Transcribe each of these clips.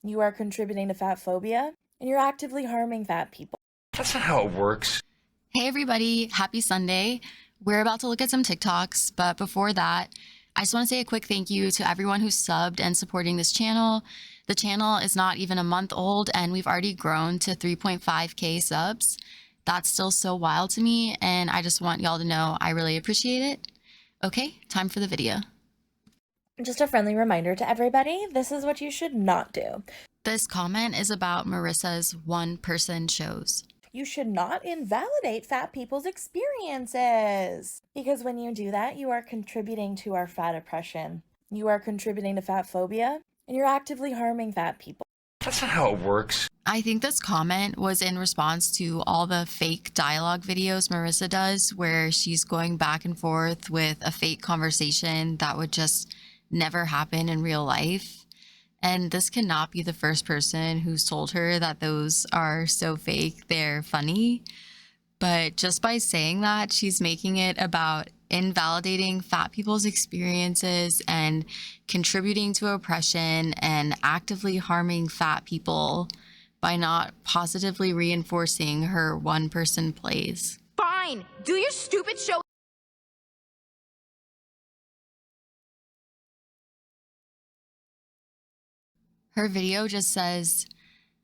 You are contributing to fat phobia, and you're actively harming fat people. That's not how it works. Hey everybody, happy Sunday. We're about to look at some TikToks, but before that, I just want to say a quick thank you to everyone who's subbed and supporting this channel. The channel is not even a month old and we've already grown to 3.5K subs. That's still so wild to me and I just want y'all to know I really appreciate it. Okay, time for the video. Just a friendly reminder to everybody, this is what you should not do. This comment is about Marissa's one-person shows. You should not invalidate fat people's experiences. Because when you do that, you are contributing to our fat oppression. You are contributing to fat phobia, and you're actively harming fat people. That's not how it works. I think this comment was in response to all the fake dialogue videos Marissa does, where she's going back and forth with a fake conversation that would just never happen in real life. And this cannot be the first person who's told her that those are so fake, they're funny. But just by saying that, she's making it about invalidating fat people's experiences and contributing to oppression and actively harming fat people by not positively reinforcing her one-person plays. Fine, do your stupid show. Her video just says,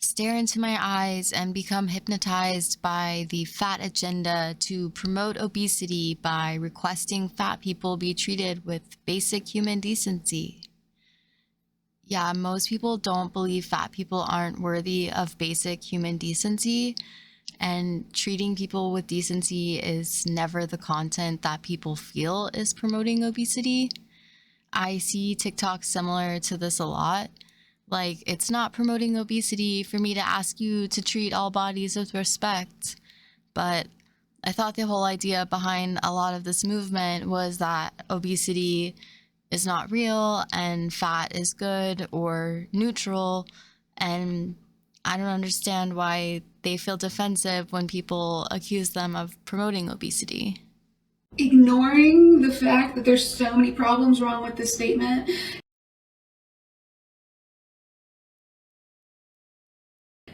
"Stare into my eyes and become hypnotized by the fat agenda to promote obesity by requesting fat people be treated with basic human decency." Yeah, most people don't believe fat people aren't worthy of basic human decency, and treating people with decency is never the content that people feel is promoting obesity. I see TikToks similar to this a lot. Like, it's not promoting obesity for me to ask you to treat all bodies with respect. But I thought the whole idea behind a lot of this movement was that obesity is not real and fat is good or neutral. And I don't understand why they feel defensive when people accuse them of promoting obesity. Ignoring the fact that there's so many problems wrong with this statement.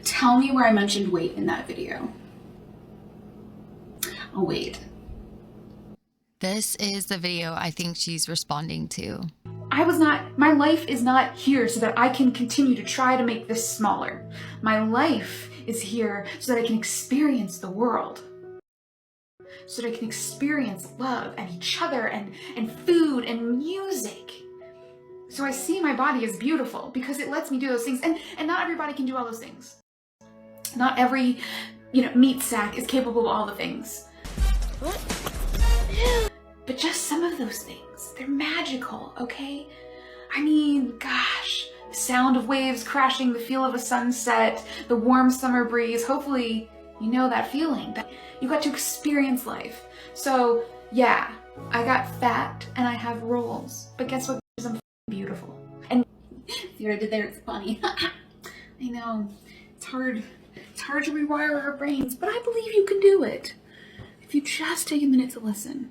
Tell me where I mentioned weight in that video. Oh, wait. This is the video I think she's responding to. My life is not here so that I can continue to try to make this smaller. My life is here so that I can experience the world. So that I can experience love and each other and food and music. So I see my body as beautiful because it lets me do those things. And not everybody can do all those things. Not every, meat sack is capable of all the things. What? But just some of those things, they're magical, okay? I mean, gosh, the sound of waves crashing, the feel of a sunset, the warm summer breeze, hopefully you know that feeling, that you got to experience life. So yeah, I got fat and I have rolls, but guess what? I'm beautiful. And see what I did there? It's funny. I know, it's hard to rewire our brains, but I believe you can do it if you just take a minute to listen.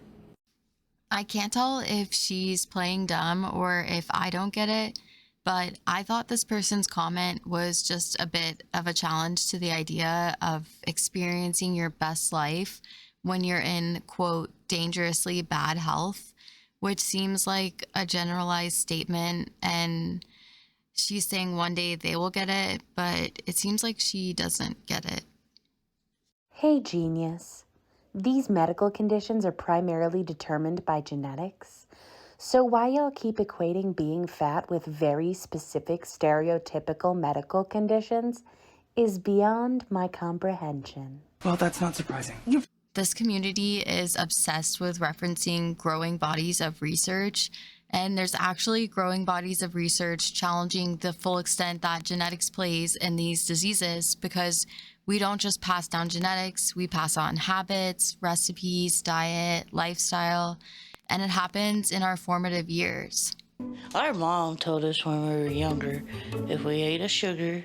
I can't tell if she's playing dumb or if I don't get it, but I thought this person's comment was just a bit of a challenge to the idea of experiencing your best life when you're in, quote, dangerously bad health, which seems like a generalized statement, and she's saying one day they will get it, but it seems like she doesn't get it. Hey, genius. These medical conditions are primarily determined by genetics. So why y'all keep equating being fat with very specific stereotypical medical conditions is beyond my comprehension. Well, that's not surprising. This community is obsessed with referencing growing bodies of research, and there's actually growing bodies of research challenging the full extent that genetics plays in these diseases, because we don't just pass down genetics, we pass on habits, recipes, diet, lifestyle, and it happens in our formative years. Our mom told us when we were younger, if we ate a sugar,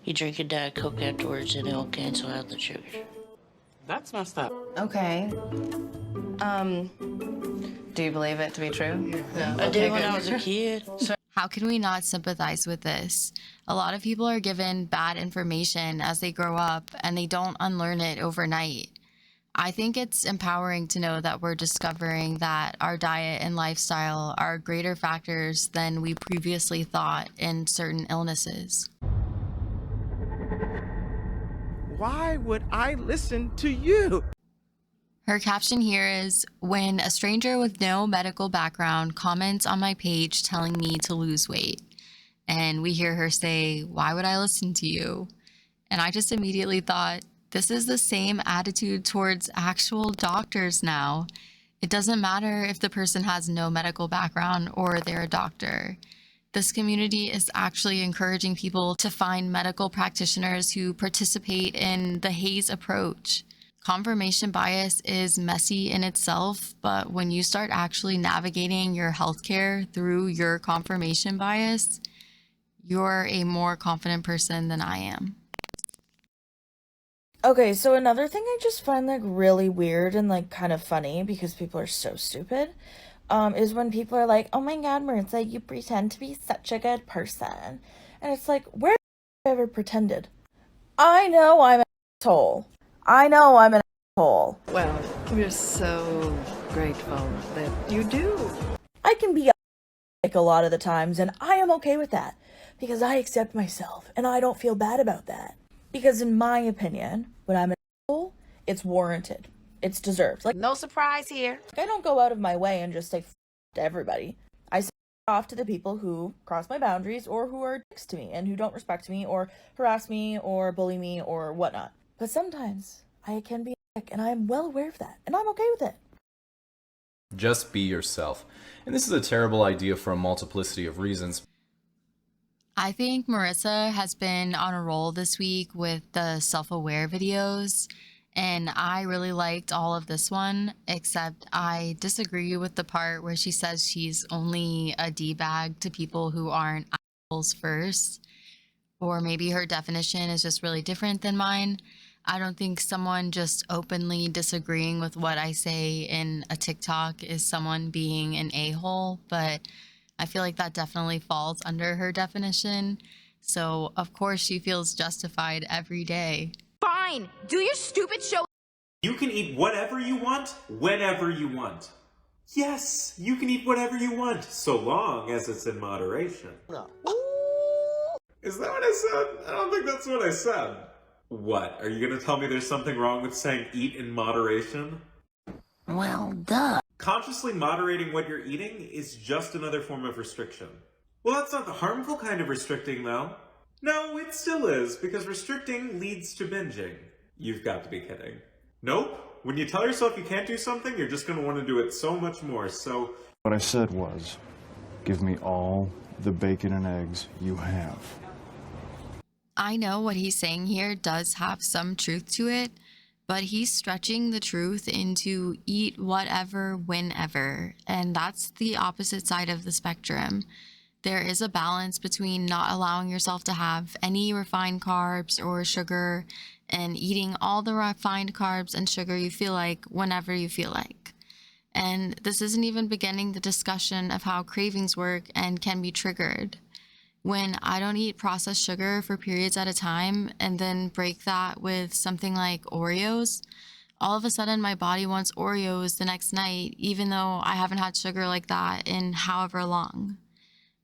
you drink a Diet Coke afterwards and it'll cancel out the sugar. That's messed up. Okay. Do you believe it to be true? I did when I was a kid. How How can we not sympathize with this? A lot of people are given bad information as they grow up and they don't unlearn it overnight. I think it's empowering to know that we're discovering that our diet and lifestyle are greater factors than we previously thought in certain illnesses. Why would I listen to you? Her caption here is, when a stranger with no medical background comments on my page telling me to lose weight. And we hear her say, why would I listen to you? And I just immediately thought, this is the same attitude towards actual doctors now. It doesn't matter if the person has no medical background or they're a doctor. This community is actually encouraging people to find medical practitioners who participate in the HAZE approach. Confirmation bias is messy in itself, but when you start actually navigating your healthcare through your confirmation bias, you're a more confident person than I am. Okay, so another thing I just find like really weird and like kind of funny because people are so stupid, is when people are like, oh my god, Marissa, you pretend to be such a good person. And it's like, where have I ever pretended? I know I'm an asshole. I know I'm an asshole. Well, we're so grateful that you do. I can be like a lot of the times, and I am okay with that because I accept myself and I don't feel bad about that. Because in my opinion, when I'm an asshole, it's warranted. It's deserved. Like, No surprise here. I don't go out of my way and just say to everybody. I say off to the people who cross my boundaries or who are dicks to me and who don't respect me or harass me or bully me or whatnot. But sometimes I can be a dick and I'm well aware of that and I'm okay with it. Just be yourself. And this is a terrible idea for a multiplicity of reasons. I think Marissa has been on a roll this week with the self-aware videos, and I really liked all of this one, except I disagree with the part where she says she's only a D-bag to people who aren't assholes first, or maybe her definition is just really different than mine. I don't think someone just openly disagreeing with what I say in a TikTok is someone being an a-hole, but I feel like that definitely falls under her definition. So, of course, she feels justified every day. Fine. Do your stupid show. You can eat whatever you want, whenever you want. Yes, you can eat whatever you want, so long as it's in moderation. Is that what I said? I don't think that's what I said. What, are you gonna tell me there's something wrong with saying eat in moderation? Well, duh. Consciously moderating what you're eating is just another form of restriction. Well, that's not the harmful kind of restricting, though. No, it still is, because restricting leads to binging. You've got to be kidding. Nope. When you tell yourself you can't do something, you're just going to want to do it so much more, so... What I said was, give me all the bacon and eggs you have. I know what he's saying here does have some truth to it, but he's stretching the truth into eat whatever, whenever, and that's the opposite side of the spectrum. There is a balance between not allowing yourself to have any refined carbs or sugar and eating all the refined carbs and sugar you feel like whenever you feel like. And this isn't even beginning the discussion of how cravings work and can be triggered. When I don't eat processed sugar for periods at a time and then break that with something like Oreos, all of a sudden my body wants Oreos the next night, even though I haven't had sugar like that in however long.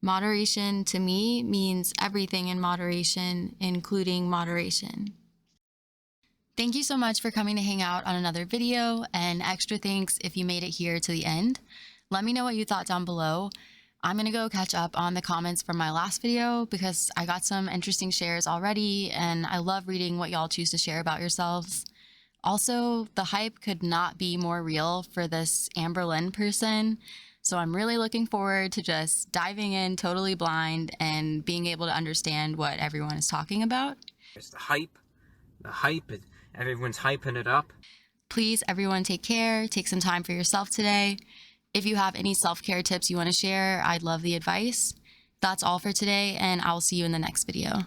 Moderation to me means everything in moderation, including moderation. Thank you so much for coming to hang out on another video, and extra thanks if you made it here to the end. Let me know what you thought down below. I'm gonna go catch up on the comments from my last video because I got some interesting shares already, and I love reading what y'all choose to share about yourselves. Also, the hype could not be more real for this Amber Lynn person, so I'm really looking forward to just diving in totally blind and being able to understand what everyone is talking about. It's the hype, everyone's hyping it up. Please, everyone, take care, take some time for yourself today. If you have any self-care tips you want to share, I'd love the advice. That's all for today, and I'll see you in the next video.